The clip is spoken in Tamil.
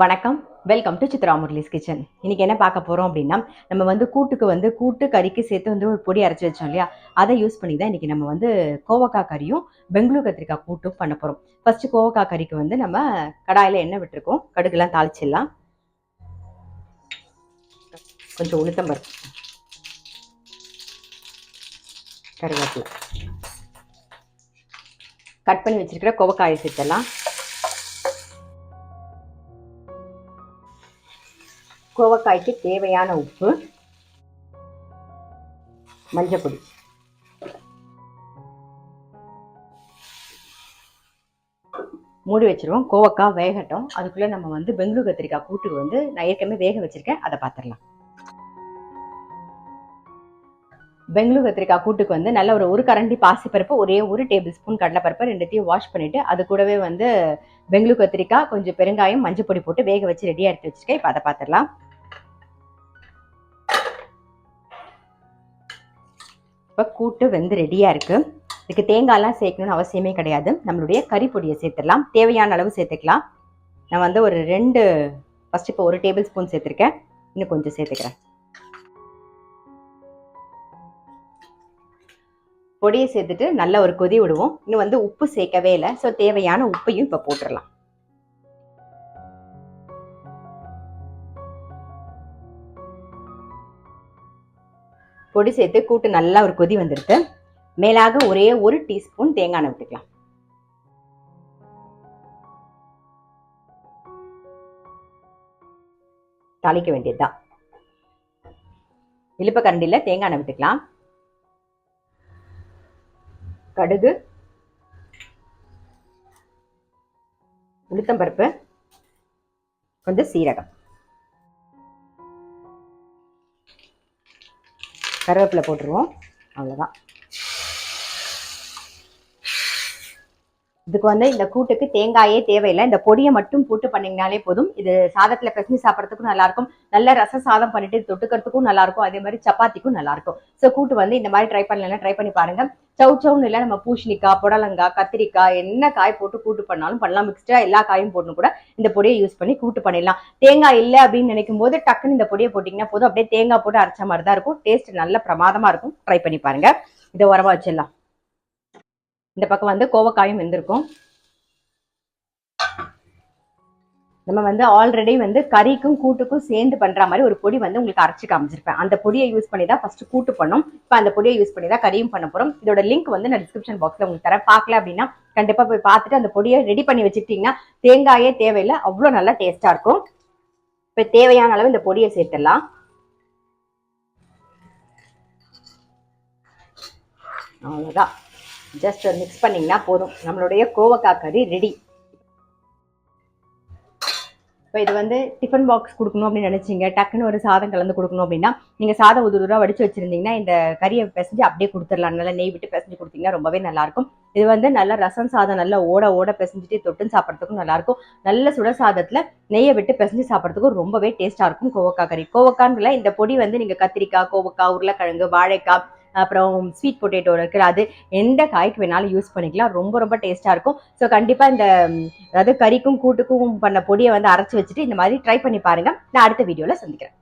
வணக்கம். Welcome to Chitra Murali's kitchen. இன்னைக்கு என்ன பார்க்க போறோம் அப்படின்னா, நம்ம கூட்டு கறிக்கு சேர்த்து ஒரு பொடி அரைச்சு வச்சோம் இல்லையா, அதை யூஸ் பண்ணி தான் இன்னைக்கு நம்ம கோவக்காய் கறியும் பெங்களூர் கத்திரிக்காய் கூட்டும் பண்ண போறோம். ஃபர்ஸ்ட் கோவக்காய் கறிக்கு நம்ம கடாயில எண்ணெய் விட்டுருக்கோம். கடுகுலாம் தாளிச்சிடலாம். கொஞ்சம் உளுத்தம் பருப்பு, கருவேப்பிலை, கட் பண்ணி வச்சிருக்கிற கோவக்காயை சேர்த்துடலாம். கோவக்காய்க்கு தேவையான உப்பு, மஞ்சள் பொடி, மூடி வச்சிருவோம். கோவக்காய் வேகட்டும். அதுக்குள்ள நம்ம பெங்களூர் கத்திரிக்காய் கூட்டுக்கு நான் ஏற்கனவே வேக வச்சிருக்கேன், அதை பார்த்துடலாம். பெங்களூர் கத்திரிக்காய் கூட்டுக்கு நல்ல ஒரு கரண்டி பாசிப்பருப்பு, ஒரே ஒரு டேபிள் ஸ்பூன் கடலைப்பருப்பு ரெண்டுத்தையும் வாஷ் பண்ணிட்டு அது கூடவே பெங்களூர் கத்திரிக்காய், கொஞ்சம் பெருங்காயம், மஞ்சள் பொடி போட்டு வேக வச்சு ரெடியா எடுத்து வச்சிருக்கேன். இப்போ அதை பார்த்துடலாம். இப்போ கூட்டு ரெடியா இருக்கு. இதுக்கு தேங்காய்லாம் சேர்க்கணும்னு அவசியமே கிடையாது. நம்மளுடைய கறி பொடியை சேர்த்துடலாம். தேவையான அளவு சேர்த்துக்கலாம். நான் ஒரு ஃபர்ஸ்ட் இப்போ ஒரு டேபிள் ஸ்பூன் சேர்த்துருக்கேன். இன்னும் கொஞ்சம் சேர்த்துக்கிறேன். பொடியை சேர்த்துட்டு நல்ல ஒரு கொதி விடுவோம். இன்னும் உப்பு சேர்க்கவே இல்லை. ஸோ தேவையான உப்பையும் இப்போ போட்டுடலாம். பொடி சேர்த்து கூட்டு நல்லா ஒரு கொதி வந்துடுது. மேலாக ஒரே ஒரு டீஸ்பூன் தேங்காய் எண்ணெய் விட்டுக்கலாம். தாளிக்க வேண்டியதுதான். இழுப்ப கரண்டில தேங்காய் எண்ணெய் விட்டுக்கலாம். கடுகு, உளுத்தம்பருப்பு, கொஞ்சம் சீரகம், கருவேப்பிலை போட்டுருவோம். அவ்வளோதான். இதுக்கு இந்த கூட்டுக்கு தேங்காயே தேவையில்லை. இந்த பொடியை மட்டும் போட்டு பண்ணீங்கனாலே போதும். இது சாதத்துல பிசைஞ்சு சாப்பிட்றதுக்கும் நல்லா இருக்கும். நல்ல ரச சாதம் பண்ணிட்டு தொட்டுக்கிறதுக்கும் நல்லா இருக்கும். அதே மாதிரி சப்பாத்திக்கும் நல்லா இருக்கும். ஸோ கூட்டு இந்த மாதிரி ட்ரை பண்ணி பாருங்க. சவுச்சவுன்னு இல்லை, நம்ம பூசணிக்காய், புடலங்காய், கத்திரிக்காய், என்ன காய் போட்டு கூட்டு பண்ணாலும் பண்ணலாம். மிக்ஸ்டா எல்லா காயும் போட்டு கூட இந்த பொடியை யூஸ் பண்ணி கூட்டு பண்ணிடலாம். தேங்காய் இல்லை அப்படின்னு நினைக்கும் போது டக்குன்னு இந்த பொடியை போட்டீங்கன்னா போதும். அப்படியே தேங்காய் போட்டு அரைச்ச மாதிரி தான் இருக்கும். டேஸ்ட் நல்ல பிரமாதமா இருக்கும். ட்ரை பண்ணி பாருங்க. இதை உரமா வச்சிடலாம். இந்த பக்கம் கோவக்காயும் வெந்திருக்கும். நம்ம ஆல்ரெடி கறிக்கும் கூட்டுக்கும் சேர்ந்து பண்ற மாதிரி ஒரு பொடி உங்களுக்கு அரைச்சு காமிச்சிருப்பேன். அந்த பொடியை யூஸ் பண்ணி தான் ஃபர்ஸ்ட் கூட்டு பண்ணோம். இப்போ அந்த பொடியை யூஸ் பண்ணி தான் கறியும் பண்ண போறோம். இதோட லிங்க் நான் டிஸ்கிரிப்ஷன் பாக்ஸ்ல உங்களுக்கு தரேன். பார்க்கல அப்படின்னா கண்டிப்பா போய் பார்த்துட்டு அந்த பொடியை ரெடி பண்ணி வச்சுக்கிட்டீங்கன்னா தேங்காயே தேவையில்லை, அவ்வளோ நல்லா டேஸ்டா இருக்கும். இப்போ தேவையான அளவு இந்த பொடியை சேர்த்துடலாம். அவ்வளோதான். ஜஸ்ட் மிக்ஸ் பண்ணிங்கன்னா போதும். நம்மளுடைய கோவக்காய் கறி ரெடி. இப்போ இது டிஃபன் பாக்ஸ் கொடுக்கணும் அப்படின்னு நினைச்சிங்க, டக்குன்னு ஒரு சாதம் கலந்து கொடுக்கணும் அப்படின்னா நீங்கள் சாதம் உதுரா வடிச்சு வச்சிருந்தீங்கன்னா இந்த கறியை பிசைஞ்சு அப்படியே கொடுத்துடலாம். நல்லா நெய் விட்டு பிசைஞ்சு கொடுத்தீங்கன்னா ரொம்பவே நல்லாயிருக்கும். இது நல்ல ரசம் சாதம் நல்லா ஓட பிசைஞ்சிட்டு தொட்டுன்னு சாப்பிட்றதுக்கும் நல்லாயிருக்கும். நல்ல சுட சாதத்தில் நெய்யை விட்டு பிசைஞ்சு சாப்பிட்றதுக்கும் ரொம்பவே டேஸ்ட்டாக இருக்கும் கோவக்காய் கறி. கோவக்கான்ல இந்த பொடி நீங்கள் கத்திரிக்காய், கோவக்காய், உருளைக்கிழங்கு, வாழைக்காய், அப்புறம் ஸ்வீட் பொட்டேட்டோ இருக்குது, அது எந்த காய்க்கு வேணாலும் யூஸ் பண்ணிக்கலாம். ரொம்ப டேஸ்ட்டாக இருக்கும். ஸோ கண்டிப்பாக அதாவது கறிக்கும் கூட்டுக்கும் பண்ண பொடியை அரைச்சி வச்சுட்டு இந்த மாதிரி ட்ரை பண்ணி பாருங்கள். நான் அடுத்த வீடியோவில் சந்திக்கிறேன்.